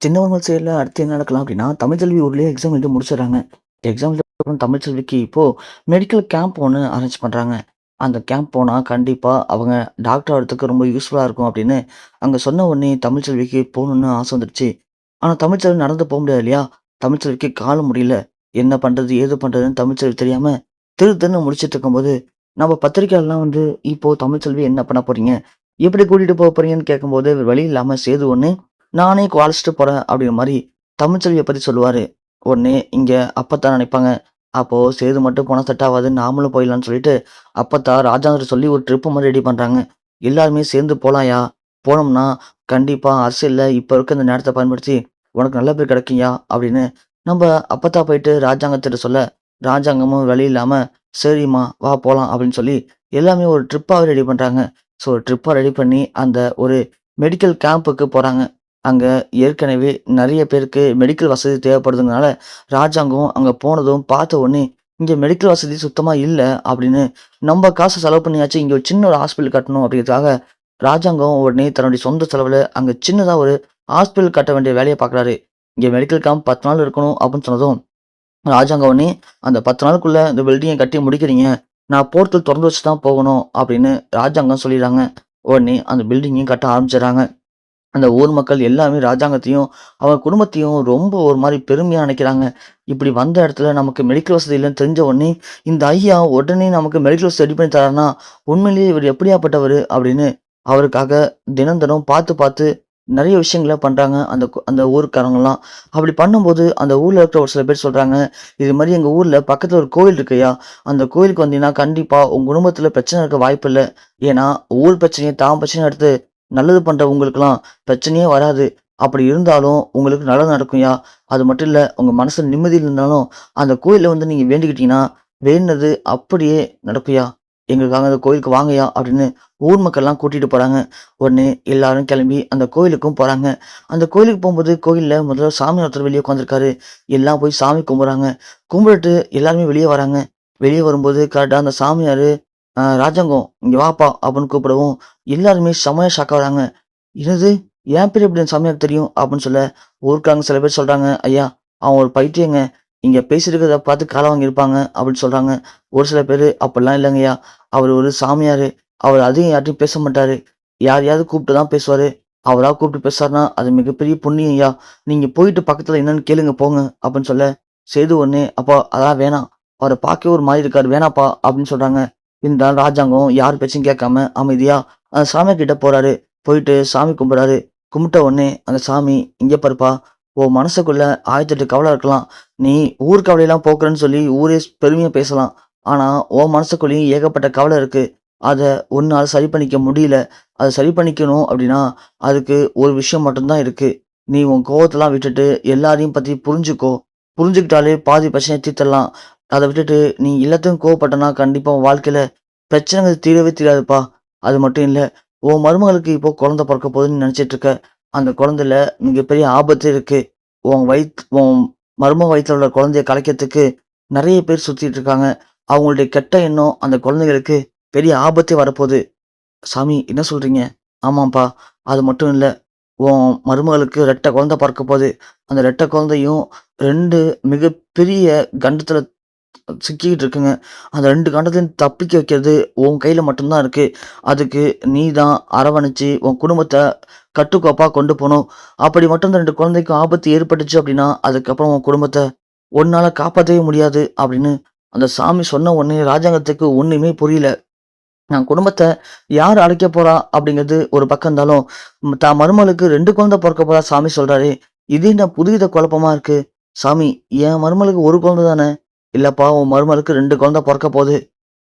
சின்னவர்கள் சைடுல அடுத்து என்ன நடக்கலாம் அப்படின்னா, தமிழ்ச்செல்வி ஊர்லயே எக்ஸாம் எழுதி முடிச்சிடுறாங்க. எக்ஸாம் எழுதுனதுக்கப்புறம் தமிழ்ச்செல்விக்கு இப்போ மெடிக்கல் கேம்ப் ஒண்ணு அரேஞ்ச் பண்றாங்க. அந்த கேம்ப் போனா கண்டிப்பா அவங்க டாக்டர் ஆகுறதுக்கு ரொம்ப யூஸ்ஃபுல்லா இருக்கும் அப்படின்னு, அங்க சொன்ன உடனே தமிழ்ச்செல்விக்கு போணும்னு ஆசை வந்துருச்சு. ஆனா தமிழ்ச்செல்வி நடந்து போ முடியாது இல்லையா? தமிழ்ச்செல்விக்கு கால் முடியல. என்ன பண்றது? ஏது பண்றதுன்னு தமிழ்ச்செல்வி தெரியாம திரு திருன்னு முழிச்சுட்டு இருக்கும்போது, நம்ம பத்திரிக்கையாளர்லாம் வந்து, "இப்போ தமிழ்ச்செல்வி என்ன பண்ண போறீங்க? எப்படி கூட்டிட்டு போறீங்கன்னு?" கேட்கும்போது, வேற வழி இல்லாம சேது ஒண்ணு நானே அழைச்சிட்டு போறேன் அப்படிங்கிற மாரி தமிழ்ச்செல்விய பத்தி சொல்லுவாரு. உடனே இங்க அப்பத்தா நினைப்பாங்க. அப்போ சேது மட்டும் போனா செட் ஆவாது. நாமளும் போயிடலாம்னு சொல்லிட்டு, அப்பத்தா ராஜாங்கிட்ட சொல்லி ஒரு ட்ரிப் மாரி ரெடி பண்றாங்க. எல்லாருமே சேர்ந்து போலாம்யா. போனோம்னா கண்டிப்பா அரசியல்ல இப்ப இருக்க இந்த நேரத்த பயன்படுத்தி உனக்கு நல்ல பேர் கிடைக்கும்யா அப்படின்னு நம்ப அப்பத்தா போயிட்டு ராஜாங்கத்திட்ட சொல்ல, ராஜாங்கமும் வழி இல்லாம சரிம்மா வா போலாம் அப்படின்னு சொல்லி எல்லாமே ஒரு ட்ரிப்பாவே ரெடி பண்றாங்க. ஸோ ட்ரிப்பா ரெடி பண்ணி அந்த ஒரு மெடிக்கல் கேம்புக்கு போறாங்க. அங்க ஏற்கனவே நெறைய பேருக்கு மெடிக்கல் வசதி தேவைப்படுதுங்கனால, ராஜாங்கம் அங்க போனதும் பார்த்த உடனே, "இங்க மெடிக்கல் வசதி சுத்தமா இல்ல" அப்படின்னு, "நம்ப காசு செலவு பண்ணியாச்சும் இங்க ஒரு சின்ன ஒரு ஹாஸ்பிட்டல் கட்டணும்" அப்படிங்கிறதுக்காக, ராஜாங்கம் உடனே தன்னுடைய சொந்த செலவுல அங்க சின்னதா ஒரு ஹாஸ்பிட்டல் கட்ட வேண்டிய வேலைய பார்க்குறாரு. இங்க மெடிக்கல் கேம்ப் 10 நாள் இருக்கணும் அப்படின்னு சொன்னதும், ராஜாங்கம் உடனே, "அந்த 10 நாளுக்குள்ள இந்த பில்டிங்க கட்டி முடிக்கிறீங்க. நான் போர்ட்டல் தொறந்து வச்சு தான் போகணும்" அப்படின்னு ராஜாங்கம் சொல்லிடுறாங்க. உடனே அந்த பில்டிங்கையும் கட்ட ஆரம்பிச்சுடுறாங்க. அந்த ஊர் மக்கள் எல்லாமே ராஜாங்கத்தையும், அவங்க குடும்பத்தையும் ரொம்ப ஒரு மாரி பெருமையா நினைக்கிறாங்க. இப்படி வந்த இடத்துல நமக்கு மெடிக்கல் வசதி இல்லன்னு தெரிஞ்ச உடனே, இந்த ஐயா உடனே நமக்கு மெடிக்கல் வசதி ரெடி பண்ணி தரார்ன்னா, உண்மையிலேயே இவர் எப்படியாப்பட்டவரு? அப்படின்னு அவருக்காக தினம் தினம் பார்த்து பார்த்து நெறைய விஷயங்கள பண்றாங்க அந்த ஊர்க்காரங்கலாம். அப்படி பண்ணும்போது அந்த ஊர்ல இருக்கிற ஒரு சில பேர் சொல்றாங்க, "இது மாரி எங்க ஊர்ல பக்கத்துல ஒரு கோயில் இருக்குய்யா. அந்த கோயிலுக்கு வந்தீங்கன்னா கண்டிப்பா உங்க குடும்பத்துல பிரச்சனை இருக்க வாய்ப்பில்ல. ஏன்னா ஊர் பிரச்சனைய தான் பிரச்சனையா எடுத்து நல்லது பண்ற உங்களுக்கெல்லாம் பிரச்சனையே வராது. அப்படி இருந்தாலும் உங்களுக்கு நல்லது நடக்கும்யா. அது மட்டும் இல்ல, உங்க மனசுல நிம்மதி இல்லனாலும், அந்த கோயில்ல வந்து நீங்க வேண்டிக்கிட்டீங்கன்னா, வேண்டுனது அப்படியே நடக்கும்யா. எங்களுக்காக அந்த கோயிலுக்கு வாங்கய்யா அப்படின்னு ஊர் மக்கள்லாம் கூட்டிட்டு போறாங்க. உடனே எல்லாரும் கிளம்பி அந்த கோயிலுக்கும் போறாங்க. அந்த கோயிலுக்கு போம்போது, கோயில்ல முதல்ல சாமி ஒருத்தர் வெளிய உட்காந்துருக்காரு. எல்லாம் போய் சாமி கும்பிடுறாங்க. கும்பிட்டுட்டு எல்லாருமே வெளிய வராங்க. வெளிய வரும்போது கரெக்ட்டா அந்த சாமியாரு, ராஜாங்கம் இங்க வாப்பா" அப்படின்னு கூப்பிடவும், எல்லாருமே செமையா ஷாக் ஆகுறாங்க. "என்னது? என் பேரு எப்படி அந்த சாமியாருக்கு தெரியும்?" அப்படின்னு சொல்ல, ஊர்க்காரங்க சில பேர் சொல்றாங்க, "ஐயா, அவன் ஒரு பைத்தியங்க. இங்க பேசிட்டு இருக்கிறத பார்த்து காலை வாங்கியிருப்பாங்க" அப்படின்னு சொல்றாங்க. ஒரு சில பேரு, "அப்படிலாம் இல்லைங்கய்யா. அவரு ஒரு சாமியாரு. அவரு அதிகம் யார்ட்டயும் பேச மாட்டாரு. யாரையாவது கூப்பிட்டு தான் பேசுவாரு. அவரா கூப்பிட்டு பேசுறாருன்னா, அது மிகப்பெரிய புண்ணியம்யா. நீங்க போயிட்டு பக்கத்துல என்னன்னு கேளுங்க போங்க" அப்படின்னு சொல்ல, சேது உடனே, "அப்பா அதெல்லாம் வேணாம். அவர பார்க்கவே ஒரு மாரி இருக்காரு. வேணாம்ப்பா" அப்படின்னு சொல்றாங்க. இருந்தாலும் ராஜாங்கம் யார் பேச்சையும் கேட்காம அமைதியா அந்த சாமியார்கிட்ட போறாரு. போயிட்டு சாமி கும்பிடுறாரு. கும்பிட்ட உடனே அந்த சாமி, "இங்க பாருப்பா, உன் மனசுக்குள்ள 1008 கவலை இருக்கலாம். நீ ஊர் கவலையெல்லாம் போக்குறேன்னு சொல்லி ஊரே பெருமையா பேசலாம். ஆனா, உன் மனசுக்குள்ளேயும் ஏகப்பட்ட கவலை இருக்கு. அத உன்னால சரி பண்ணிக்க முடியல. அத சரி பண்ணிக்கணும் அப்படின்னா, அதுக்கு ஒரு விஷயம் மட்டும் தான் இருக்கு. நீ உன் கோவத்தெல்லாம் விட்டுட்டு எல்லாரையும் பத்தி புரிஞ்சுக்கோ. புரிஞ்சுக்கிட்டாலே பாதி பிரச்சனைய தீர்த்துடலாம். அத விட்டுட்டு நீ எல்லாத்துக்கும் கோவப்பட்டன்னா, கண்டிப்பா உன் வாழ்க்கையில பிரச்சனைகள் தீரவே தீராதுப்பா. அது மட்டும் இல்ல, உன் மருமகளுக்கு இப்போ குழந்தை பொறக்க போகுதுன்னு நெனச்சிட்டு இருக்க. அந்த குழந்தைல மிகப்பெரிய ஆபத்து இருக்கு. உன் மருமக வயித்துல உள்ள குழந்தைய கலைக்கிறதுக்கு நெறைய பேர் சுத்திட்டு இருக்காங்க. அவங்களுடைய கெட்ட எண்ணம் அந்த குழந்தைகளுக்கு பெரிய ஆபத்தே வரப்போது." "சாமி என்ன சொல்றீங்க?" "ஆமாம்ப்பா. அது மட்டும் இல்ல. உன் மருமகளுக்கு ரெட்டை குழந்தை பொறக்க போது. அந்த ரெட்டை குழந்தையும் 2 மிகப்பெரிய கண்டத்துல சிக்கிக்கிட்டு இருக்குங்க. அந்த 2 கண்டத்துலருந்து தப்பிக்க வைக்கிறது உன் கையில மட்டும் தான் இருக்கு. அதுக்கு நீ தான் அரவணைச்சு உன் குடும்பத்த கட்டுக்கோப்பா கொண்டு போணும். அப்படி மட்டும் இந்த 2 குழந்தைக்கும் ஆபத்து ஏற்பட்டுச்சு அப்படின்னா, அதுக்கப்புறம் உன் குடும்பத்த உன்னால காப்பாத்தவே முடியாது" அப்படின்னு அந்த சாமி சொன்ன உடனே ராஜாங்கத்துக்கு ஒண்ணுமே புரியல. நான் குடும்பத்த யார் அழைக்கப் போறா அப்படிங்கிறது ஒரு பக்கம் இருந்தாலும், தான் மருமகளுக்கு 2 குழந்தை பொறக்க போறதா சாமி சொல்றாரே! இது என்ன புதுவித குழப்பமா இருக்கு? சாமி, என் மருமகளுக்கு 1 குழந்தை தானே! இல்லப்பா உன் மருமகளுக்கு 2 குழந்தை பொறக்க போது.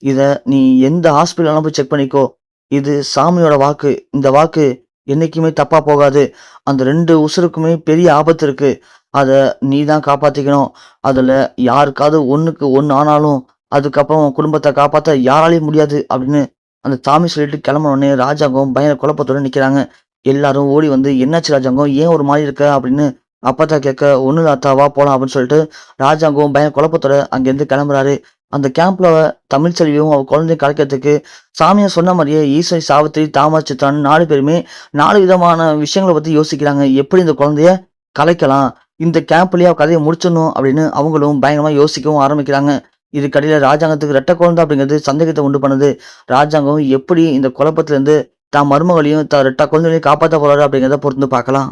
இத நீ எந்த ஹாஸ்பிட்டல் வேணாலும் போய் செக் பண்ணிக்கோ. இது சாமியோட வாக்கு. இந்த வாக்கு என்னைக்குமே தப்பா போகாது. அந்த 2 உசுருக்குமே பெரிய ஆபத்து இருக்கு. அத நீ தான் காப்பாத்திக்கணும். அதுல யாருக்காவது 1க்கு 1 ஆனாலும், அதுக்கப்புறம் உன் குடும்பத்த காப்பாத்த யாராலயும் முடியாது அப்படின்னு அந்த சாமி சொல்லிட்டு கிளம்புன உடனே ராஜாங்கம் பயங்கர குழப்பத்தோட நிக்கிறாங்க. எல்லாரும் ஓடி வந்து, "என்னாச்சு ராஜாங்கம்? ஏன் ஒரு மாரி இருக்க?" அப்படின்னு அப்பத்தா கேட்க, "ஒண்ணும் இல்ல அத்தா, வா போலாம்" அப்படின்னு சொல்லிட்டு ராஜாங்கம் பயங்கர குழப்பத்தோட அங்கேருந்து கிளம்புறாரு. அந்த கேம்ப்ல தமிழ்ச்செல்வியும் அவ குழந்தையும் கலைக்கிறதுக்கு சாமியார் சொன்ன மாரியே ஈஸ்வரி, சாவித்திரி, தாமரை, சித்ரான்னு 4 பேருமே 4 விதமான விஷயங்கள பத்தி யோசிக்கிறாங்க. எப்படி இந்த குழந்தைய கலைக்கலாம். இந்த கேம்ப்லயே அவ கதைய முடிச்சிடணும் அப்படின்னு அவங்களும் பயங்கரமா யோசிக்கவும் ஆரம்பிக்கிறாங்க. இதுக்கடியில ராஜாங்கத்துக்கு ரெட்டை குழந்தை அப்படிங்கிறது சந்தேகத்த உண்டு பண்ணுது. ராஜாங்கம் எப்படி இந்த குழப்பத்திலிருந்து தான் மருமகளையும், ரெட்டை குழந்தைகளையும் காப்பாத்த போறாரு அப்படிங்கிறத பொறுத்து பார்க்கலாம்.